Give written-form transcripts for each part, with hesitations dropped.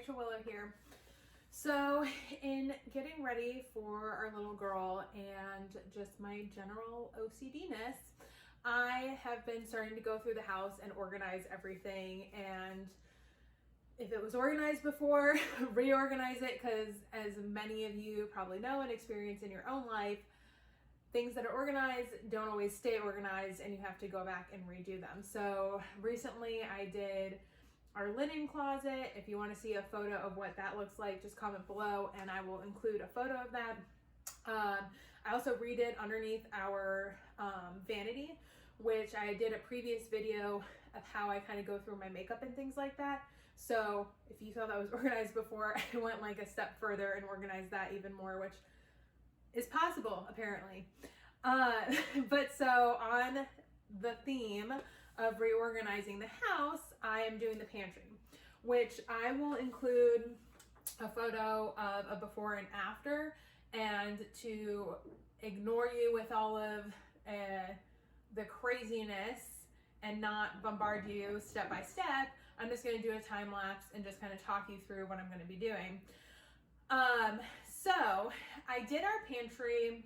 Rachel Willow here. So in getting ready for our little girl and just my general OCD-ness, I have been starting to go through the house and organize everything, and if it was organized before, reorganize it, because as many of you probably know and experience in your own life, things that are organized don't always stay organized and you have to go back and redo them. So recently I did our linen closet. If you want to see a photo of what that looks like, just comment below and I will include a photo of that. I also redid underneath our vanity, which I did a previous video of how I kind of go through my makeup and things like that. So if you thought that was organized before, I went like a step further and organized that even more, which is possible apparently. But so on the theme of reorganizing the house, I am doing the pantry, which I will include a photo of a before and after. And to ignore you with all of the craziness and not bombard you step by step, I'm just going to do a time lapse and just kind of talk you through what I'm going to be doing. So I did our pantry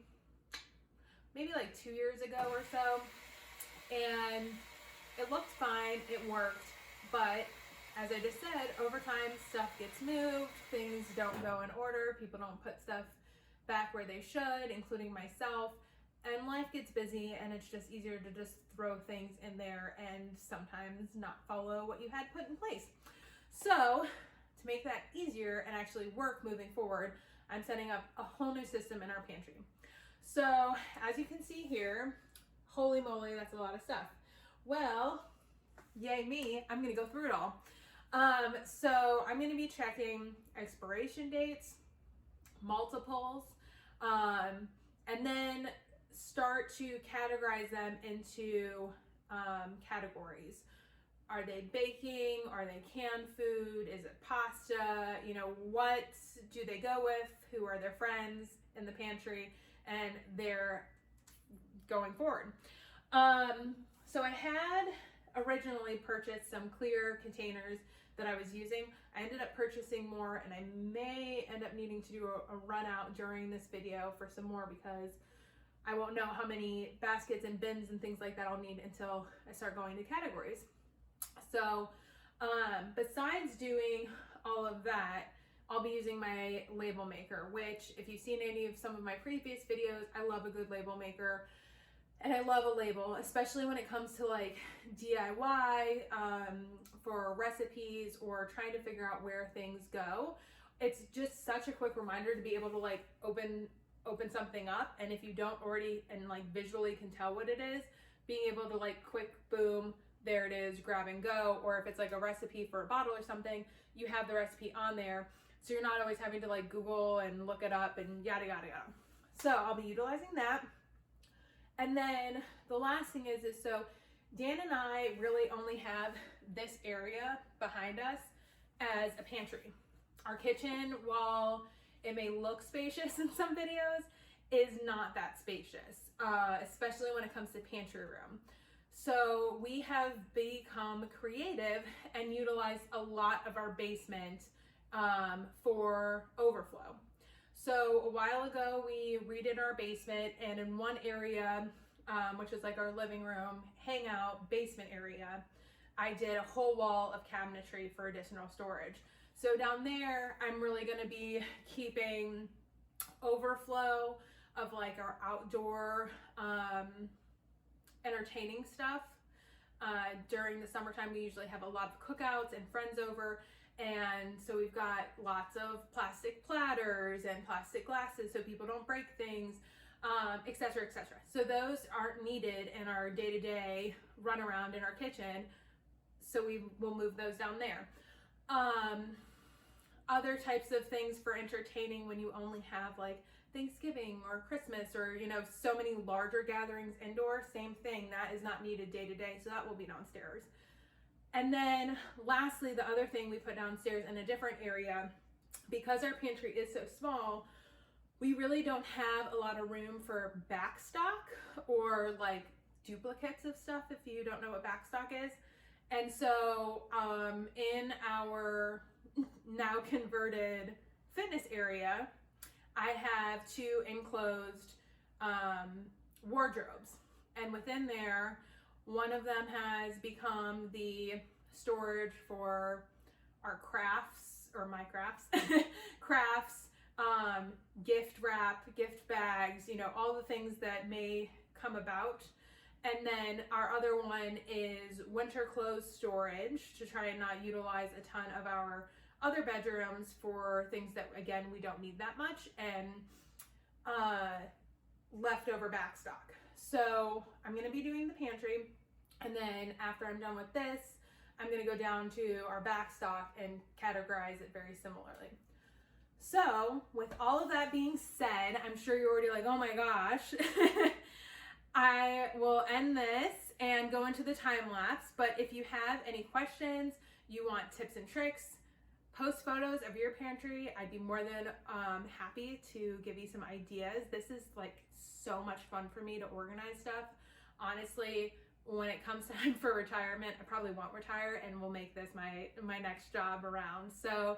maybe like 2 years ago or so, and it looked fine, it worked, but as I just said, over time stuff gets moved, things don't go in order, people don't put stuff back where they should, including myself, and life gets busy and it's just easier to just throw things in there and sometimes not follow what you had put in place. So to make that easier and actually work moving forward, I'm setting up a whole new system in our pantry. So as you can see here, holy moly, that's a lot of stuff. Well, yay me, I'm gonna go through it all. So I'm gonna be checking expiration dates, multiples, and then start to categorize them into categories. Are they baking? Are they canned food? Is it pasta? You know, what do they go with? Who are their friends in the pantry? And they're going forward. So I had originally purchased some clear containers that I was using. I ended up purchasing more, and I may end up needing to do a run out during this video for some more, because I won't know how many baskets and bins and things like that I'll need until I start going to categories. So besides doing all of that, I'll be using my label maker, which if you've seen any of some of my previous videos, I love a good label maker. And I love a label, especially when it comes to like DIY, for recipes or trying to figure out where things go. It's just such a quick reminder to be able to like open something up, and if you don't already and like visually can tell what it is, being able to like quick boom, there it is, grab and go. Or if it's like a recipe for a bottle or something, you have the recipe on there, so you're not always having to like Google and look it up and yada yada yada. So I'll be utilizing that. And then the last thing is so Dan and I really only have this area behind us as a pantry. Our kitchen, while it may look spacious in some videos, is not that spacious, especially when it comes to pantry room. So we have become creative and utilized a lot of our basement for overflow. So a while ago we redid our basement, and in one area, which is like our living room, hangout, basement area, I did a whole wall of cabinetry for additional storage. So down there, I'm really going to be keeping overflow of like our outdoor entertaining stuff. During the summertime, we usually have a lot of cookouts and friends over. And so we've got lots of plastic platters and plastic glasses so people don't break things, etc., etc. So those aren't needed in our day-to-day run around in our kitchen. So we will move those down there. Other types of things for entertaining when you only have like Thanksgiving or Christmas or, you know, so many larger gatherings indoor, same thing. That is not needed day to day. So that will be downstairs. And then lastly, the other thing we put downstairs in a different area, because our pantry is so small, we really don't have a lot of room for backstock or like duplicates of stuff, if you don't know what backstock is. And so in our now converted fitness area, I have 2 enclosed wardrobes. And within there, one of them has become the storage for our crafts, or my crafts, crafts, gift wrap, gift bags, you know, all the things that may come about. And then our other one is winter clothes storage to try and not utilize a ton of our other bedrooms for things that, again, we don't need that much, and leftover backstock. So I'm going to be doing the pantry, and then after I'm done with this, I'm going to go down to our backstock and categorize it very similarly. So with all of that being said, I'm sure you're already like, oh my gosh. I will end this and go into the time lapse, but if you have any questions, you want tips and tricks, post photos of your pantry. I'd be more than happy to give you some ideas. This is like so much fun for me to organize stuff. Honestly, when it comes time for retirement, I probably won't retire and will make this my next job around. So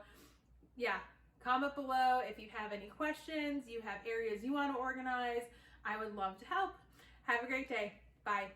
yeah, comment below if you have any questions, you have areas you want to organize. I would love to help. Have a great day. Bye.